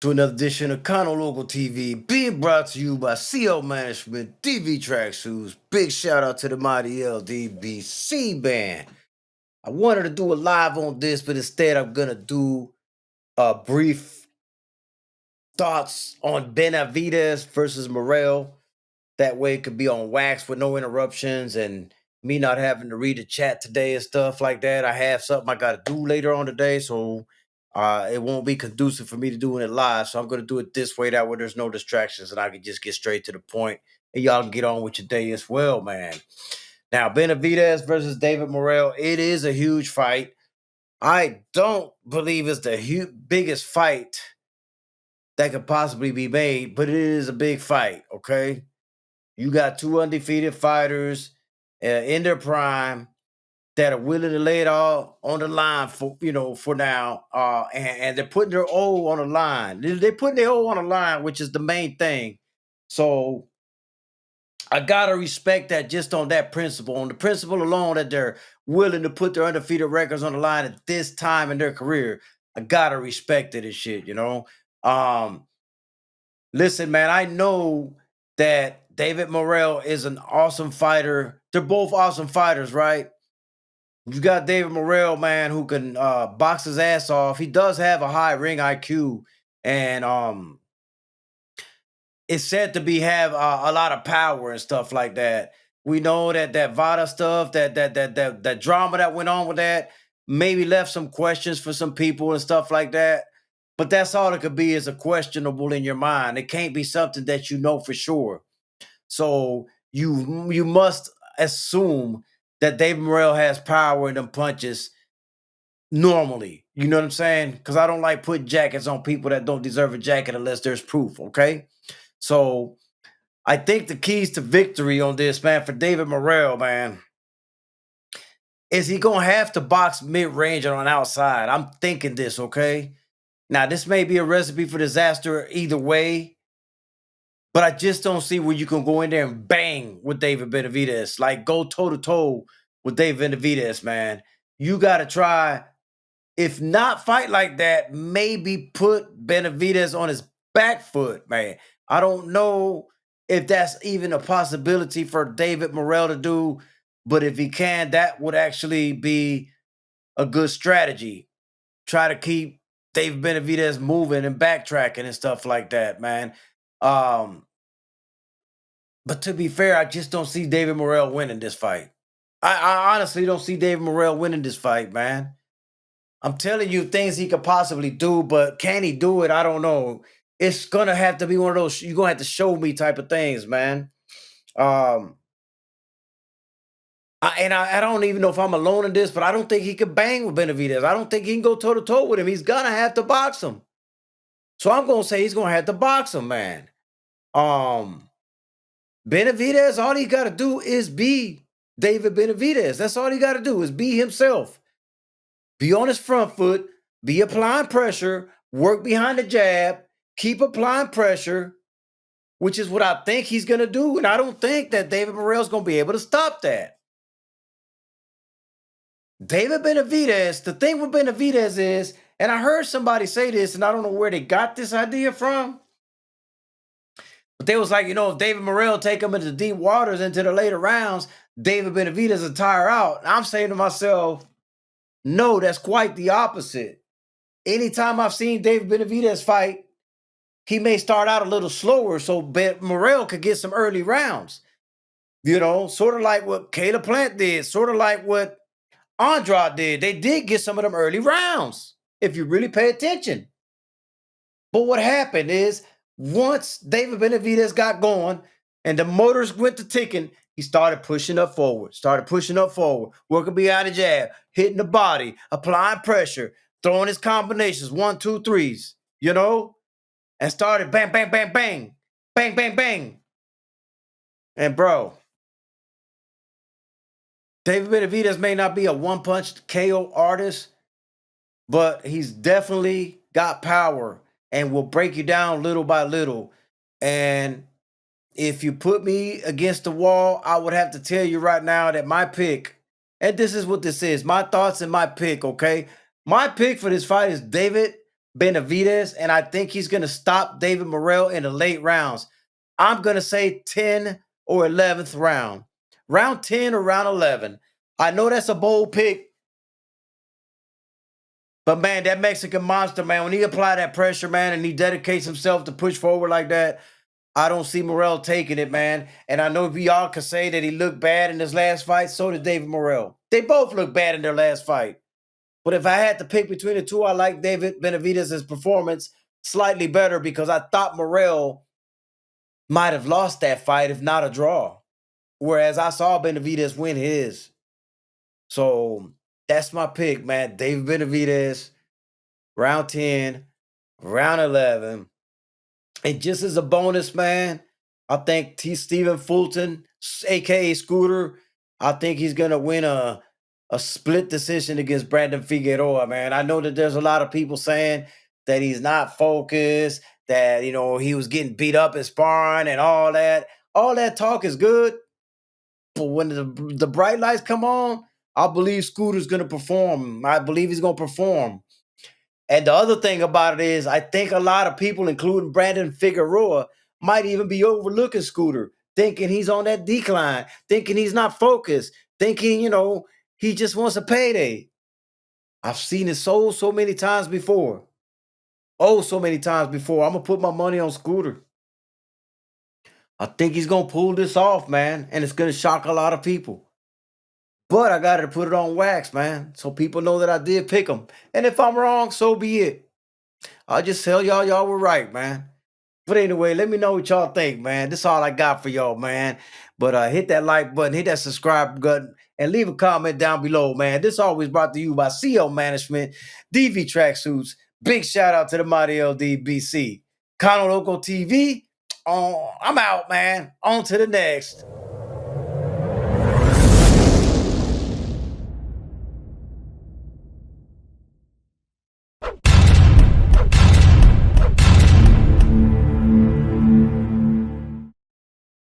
to another edition of Kano Local TV, being brought to you by CL Management, DV Tracksuits. Big shout out to the mighty LDBC band. I wanted to do a live on this, but instead I'm gonna do a brief thoughts on Benavidez versus Morrell. That way it could be on wax with no interruptions and me not having to read the chat today and stuff like that. I have something I gotta do later on today, so it won't be conducive for me to doing it live. So I'm gonna do it this way, that way there's no distractions and I can just get straight to the point and y'all can get on with your day as well, man. Now, Benavidez versus David Morrell, it is a huge fight. I don't believe it's the biggest fight that could possibly be made, but it is a big fight, okay? You got two undefeated fighters in their prime that are willing to lay it all on the line for now. And they're putting their O on the line. They're putting their O on the line, which is the main thing. So I gotta respect that just on that principle, on the principle alone that they're willing to put their undefeated records on the line at this time in their career. I gotta respect it and shit. Listen, man, I know that David Morrell is an awesome fighter. They're both awesome fighters, right? You got David Morrell, man, who can box his ass off. He does have a high ring IQ, and it's said to be have a lot of power and stuff like that. We know that Vada stuff, that drama that went on with that, maybe left some questions for some people and stuff like that. But that's all it could be, is a questionable in your mind. It can't be something that you know for sure. So you must assume that David Morrell has power in them punches normally. You know what I'm saying? Because I don't like putting jackets on people that don't deserve a jacket unless there's proof. Okay. So I think the keys to victory on this, man, for David Morrell, man, is he gonna have to box mid-range and on outside. I'm thinking this, okay? Now, this may be a recipe for disaster either way, but I just don't see where you can go in there and bang with David Benavidez. Like, go toe-to-toe with David Benavidez, man. You gotta try, if not fight like that, maybe put Benavidez on his back foot, man. I don't know if that's even a possibility for David Morrell to do, but if he can, that would actually be a good strategy. Try to keep David Benavidez moving and backtracking and stuff like that, man. Um, but to be fair, I just don't see David Morrell winning this fight. I honestly don't see David Morrell winning this fight, man. I'm telling you things he could possibly do, but can he do it? I don't know. It's gonna have to be one of those you're gonna have to show me type of things, man. Um, I don't even know if I'm alone in this, but I don't think he could bang with Benavidez. I don't think he can go toe to toe with him. He's gonna have to box him. So I'm gonna say he's gonna have to box him, man. Um, Benavidez, all he gotta do is be David Benavidez. That's all he gotta do is be himself. Be on his front foot, be applying pressure, work behind the jab, keep applying pressure, which is what I think he's going to do. And I don't think that David Morrell's going to be able to stop that. David Benavidez, the thing with Benavidez is, and I heard somebody say this, and I don't know where they got this idea from, but they was like, if David Morrell take him into deep waters into the later rounds, David Benavidez will tire out. And I'm saying to myself, no, that's quite the opposite. Anytime I've seen David Benavidez fight, he may start out a little slower so Morrell could get some early rounds. Sort of like what Caleb Plant did, sort of like what Andrade did. They did get some of them early rounds, if you really pay attention. But what happened is, once David Benavidez got going and the motors went to ticking, he started pushing up forward, working behind the jab, hitting the body, applying pressure, throwing his combinations, 1, 2, 3s, and started bang, bang, bang, bang, bang, bang, bang. And bro, David Benavidez may not be a one-punch KO artist, but he's definitely got power and will break you down little by little. And if you put me against the wall, I would have to tell you right now that my pick, and this is what this is, my thoughts and my pick, okay? My pick for this fight is David Benavidez, and I think he's going to stop David Morrell in the late rounds. I'm going to say 10 or 11th round. Round 10 or round 11. I know that's a bold pick, but man, that Mexican monster, man, when he apply that pressure, man, and he dedicates himself to push forward like that, I don't see Morrell taking it, man. And I know we all could say that he looked bad in his last fight. So did David Morrell. They both looked bad in their last fight. But if I had to pick between the two, I like David Benavidez' performance slightly better because I thought Morrell might have lost that fight if not a draw. Whereas I saw Benavidez win his. So that's my pick, man. David Benavidez, round 10, round 11. And just as a bonus, man, I think T. Stephen Fulton, aka Scooter, I think he's gonna win a split decision against Brandon Figueroa, man. I know that there's a lot of people saying that he's not focused, that he was getting beat up in sparring and all that. All that talk is good, but when the bright lights come on, I believe Scooter's gonna perform. I believe he's gonna perform. And the other thing about it is, I think a lot of people, including Brandon Figueroa, might even be overlooking Scooter, thinking he's on that decline, thinking he's not focused, thinking, he just wants a payday. I've seen it so many times before. Oh, so many times before. I'm going to put my money on Scooter. I think he's going to pull this off, man, and it's going to shock a lot of people. But I got to put it on wax, man, so people know that I did pick him. And if I'm wrong, so be it. I'll just tell y'all were right, man. But anyway, let me know what y'all think, man. This is all I got for y'all, man. But hit that like button, hit that subscribe button, and leave a comment down below, man. This always brought to you by CO Management, DV Tracksuits. Big shout out to the Mighty LDBC. Kano Local TV. I'm out, man. On to the next.